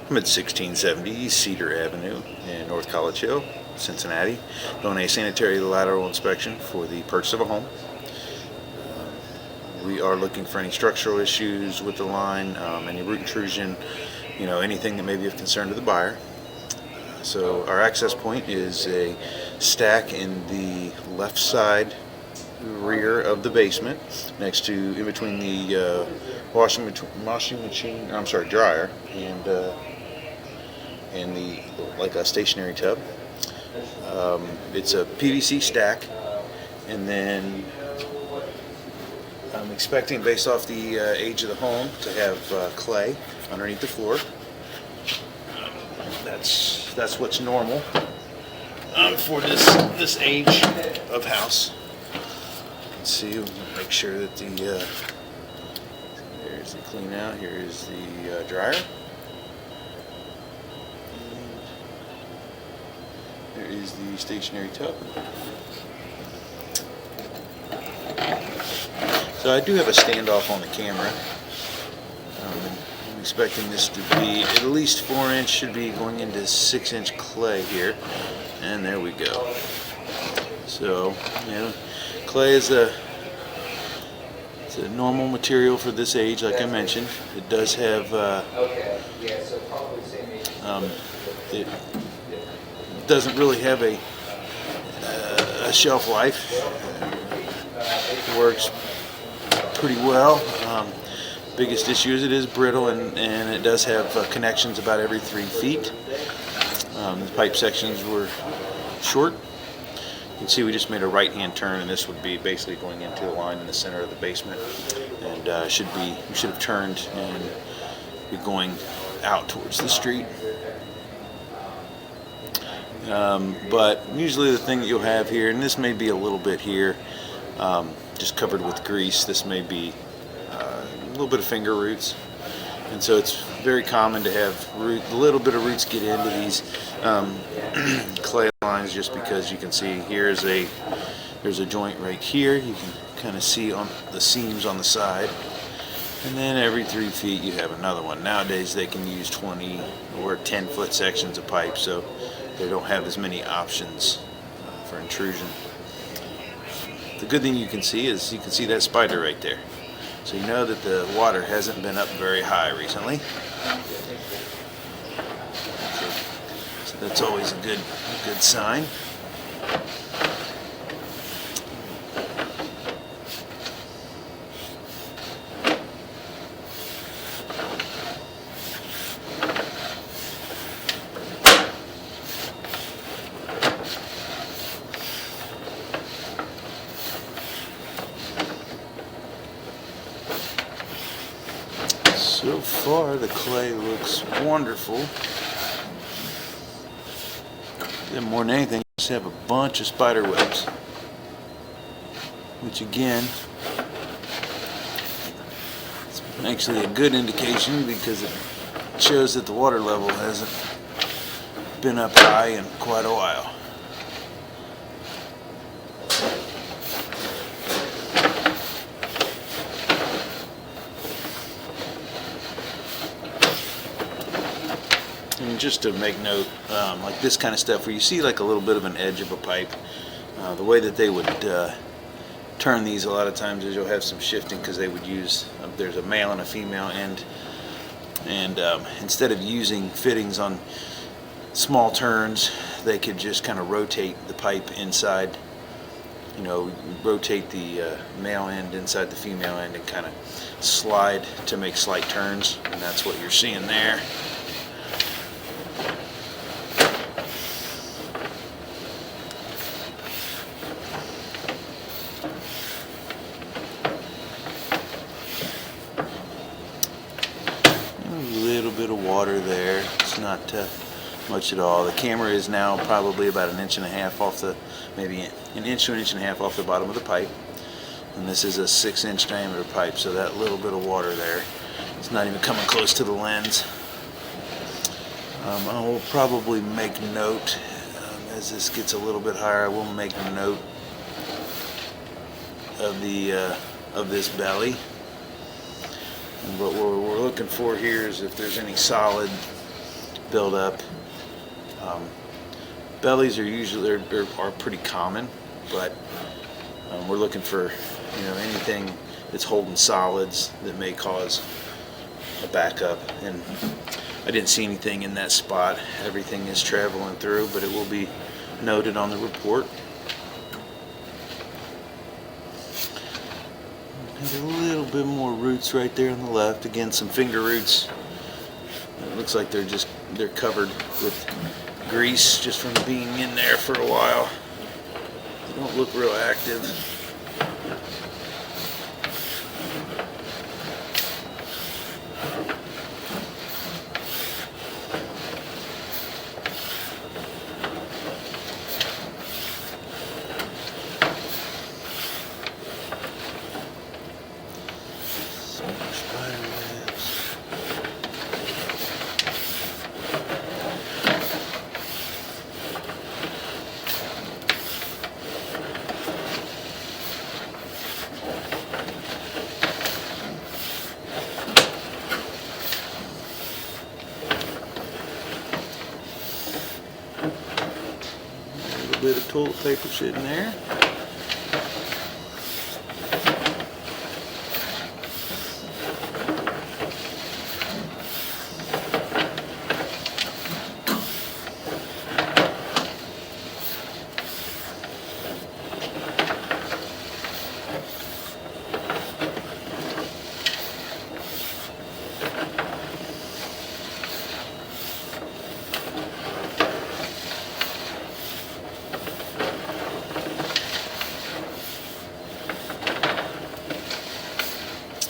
I'm at 1670 Cedar Avenue in North College Hill, Cincinnati, doing a sanitary lateral inspection for the purchase of a home. We are looking for any structural issues with the line, any root intrusion, anything that may be of concern to the buyer. So our access point is a stack in the left side rear of the basement, next to in between the dryer and the like a stationary tub. It's a PVC stack, and then I'm expecting, based off the age of the home, to have clay underneath the floor. That's what's normal for this age of house. Let's see, make sure that here's the clean out. Here is the dryer. And there is the stationary tub. So I do have a standoff on the camera. I'm expecting this to be at least 4-inch, should be going into 6-inch clay here. And there we go. So, clay is it's a normal material for this age, like I mentioned. It does have it doesn't really have a shelf life. It works pretty well. Biggest issue is it is brittle, and it does have connections about every 3 feet. The pipe sections were short. You can see we just made a right-hand turn, and this would be basically going into the line in the center of the basement, and we should have turned and be going out towards the street. But usually the thing that you'll have here, and this may be a little bit here, just covered with grease. This may be a little bit of finger roots, and so it's very common to have a little bit of roots get into these clay lines, just because you can see there's a joint right here. You can kind of see on the seams on the side, and then every 3 feet you have another one. Nowadays they can use 20 or 10-foot sections of pipe, so they don't have as many options for intrusion. The good thing you can see is you can see that spider right there. So you know that the water hasn't been up very high recently. So that's always a good sign. So far, the clay looks wonderful. And more than anything, just have a bunch of spider webs, which again is actually a good indication, because it shows that the water level hasn't been up high in quite a while. And just to make note, like this kind of stuff where you see like a little bit of an edge of a pipe, the way that they would turn these a lot of times is you'll have some shifting, because they would use, there's a male and a female end, and instead of using fittings on small turns, they could just kind of rotate the pipe inside, rotate the male end inside the female end and kind of slide to make slight turns, and that's what you're seeing there. Bit of water there. It's not much at all. The camera is now probably about 1.5 inches off the, maybe an inch to 1.5 inches off the bottom of the pipe, and this is a 6-inch diameter pipe, so that little bit of water there, it's not even coming close to the lens. I will probably make note, as this gets a little bit higher, I will make note of this belly. And what we're looking for here is if there's any solid build up. Bellies are usually are pretty common, but we're looking for anything that's holding solids that may cause a backup. And I didn't see anything in that spot. Everything is traveling through, but it will be noted on the report. And a little bit more roots right there on the left. Again, some finger roots. It looks like they're covered with grease just from being in there for a while. They don't look real active. Some more spider webs. A little bit of toilet paper sitting there.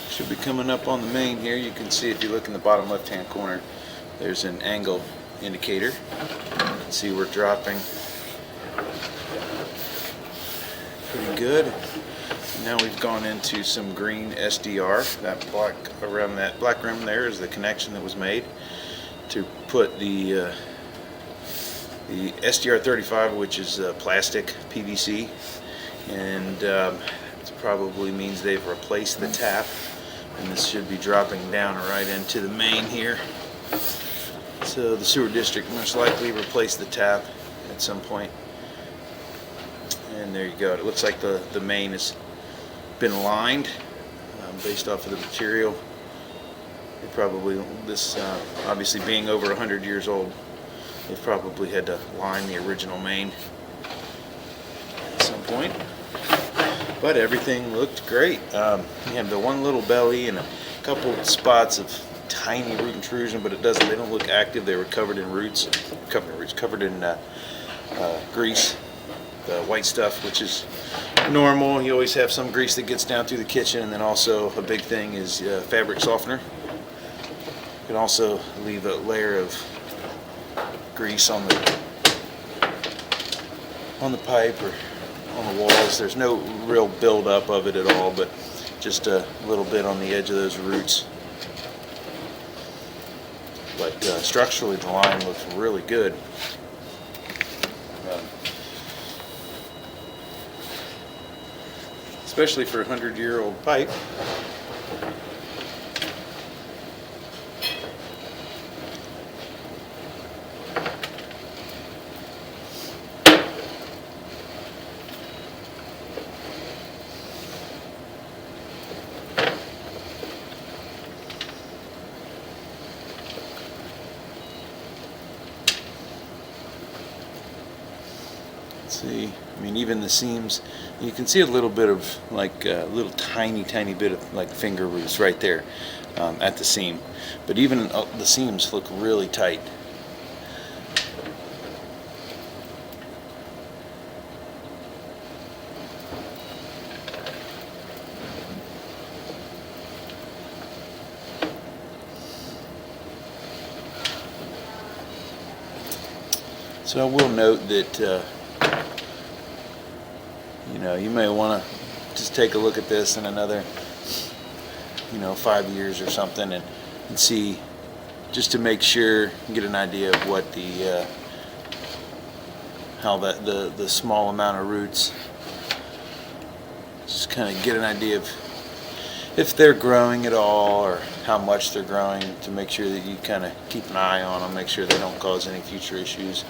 Should be coming up on the main here. You can see if you look in the bottom left hand corner, there's an angle indicator. You can see we're dropping pretty good. Now we've gone into some green SDR. That black around that black rim there is the connection that was made to put the SDR 35, which is plastic PVC, and it probably means they've replaced the tap. And this should be dropping down right into the main here. So the sewer district most likely replaced the tap at some point. And there you go. It looks like the main has been lined based off of the material. They probably, this obviously being over 100 years old, they've probably had to line the original main at some point. But everything looked great. You have the one little belly and a couple spots of tiny root intrusion, but they don't look active. They were covered in roots, covered in grease, the white stuff, which is normal. You always have some grease that gets down through the kitchen, and then also a big thing is fabric softener. You can also leave a layer of grease on the pipe or on the walls. There's no real buildup of it at all, but just a little bit on the edge of those roots. But structurally, the line looks really good. Especially for a 100-year-old pipe. See, I mean, even the seams, you can see a little bit of like a little tiny bit of like finger roots right there at the seam, but even the seams look really tight. So I will note that you may want to just take a look at this in another 5 years or something and see, just to make sure, get an idea of what the how the small amount of roots, just kind of get an idea of if they're growing at all or how much they're growing, to make sure that you kind of keep an eye on them, make sure they don't cause any future issues.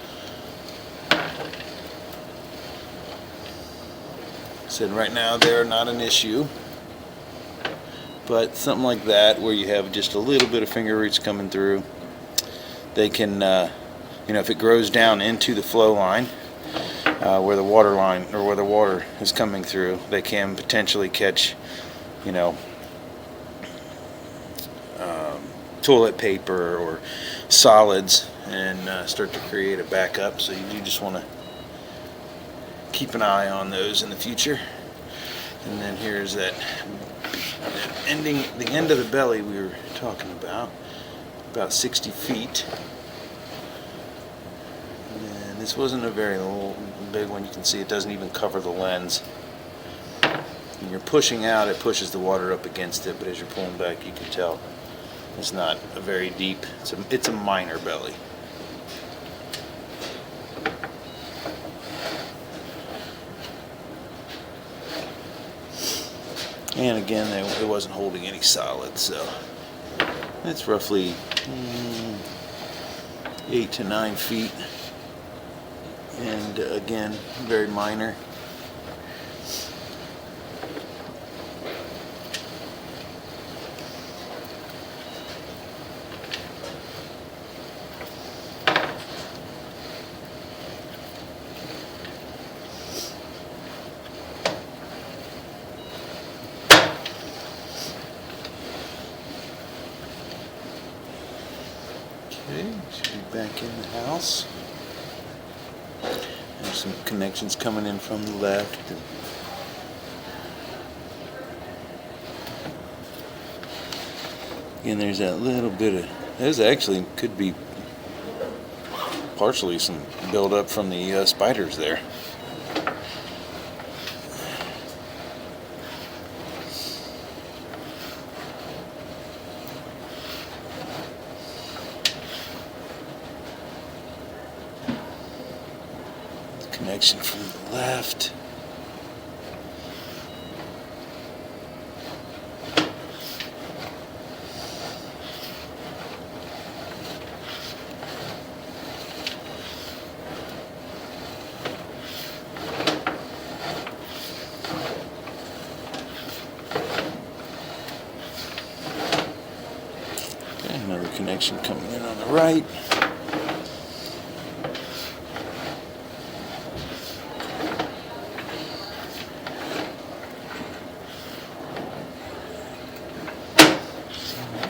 So right now they're not an issue, but something like that where you have just a little bit of finger roots coming through, they can, if it grows down into the flow line, where the water line or where the water is coming through, they can potentially catch, toilet paper or solids and start to create a backup. So you do just want to keep an eye on those in the future. And then here's the end of the belly we were talking about 60 feet. And this wasn't a very big one. You can see it doesn't even cover the lens. When you're pushing out, it pushes the water up against it, but as you're pulling back, you can tell it's not a very deep. It's a minor belly. And again, it wasn't holding any solids, so it's roughly 8 to 9 feet, and again, very minor. Okay, should be back in the house. There's some connections coming in from the left. Again, there's that little bit of, there's actually could be partially some buildup from the spiders there. Connection from the left. Okay, another connection coming in on the right.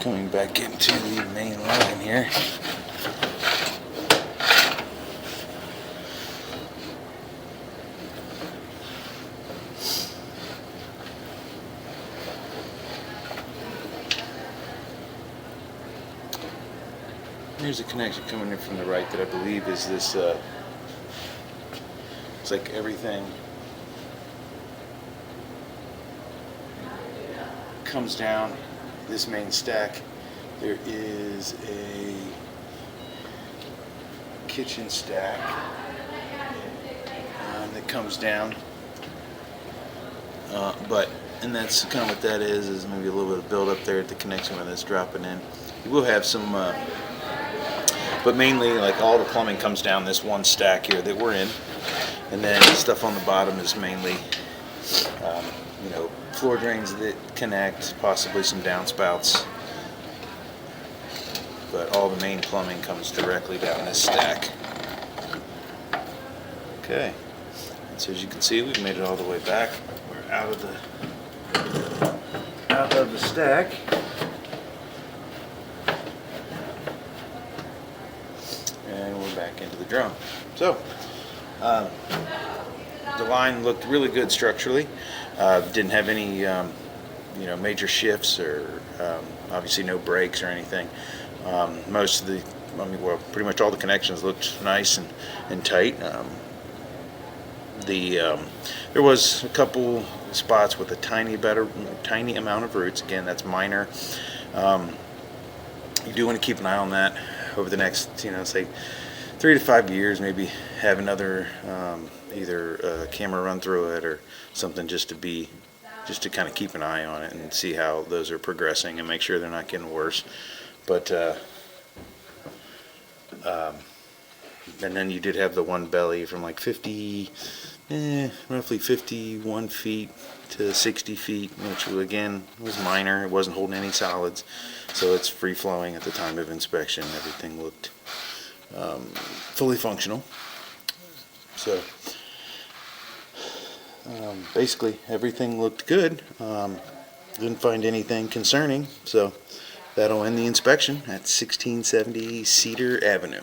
Coming back into the main line here. Here's a connection coming in from the right that I believe is this, it's like everything comes down this main stack. There is a kitchen stack that comes down, and that's kind of what that is maybe a little bit of build up there at the connection where that's dropping in. You will have some, but mainly like all the plumbing comes down this one stack here that we're in, and then the stuff on the bottom is mainly floor drains that connect, possibly some downspouts, but all the main plumbing comes directly down this stack. Okay, and so as you can see, we've made it all the way back. We're out of the stack, and we're back into the drum. So the line looked really good structurally. Didn't have any major shifts or obviously no breaks or anything. Most of pretty much all the connections looked nice and tight. There was a couple spots with a tiny amount of roots. Again, that's minor. You do want to keep an eye on that over the next, say 3 to 5 years. Maybe have another either a camera run through it or something just to be just to kind of keep an eye on it and see how those are progressing and make sure they're not getting worse. But and then you did have the one belly from like roughly 51 feet to 60 feet, which again was minor. It wasn't holding any solids, so it's free flowing at the time of inspection. Everything looked fully functional. So basically everything looked good. Didn't find anything concerning, so that'll end the inspection at 1670 Cedar Avenue.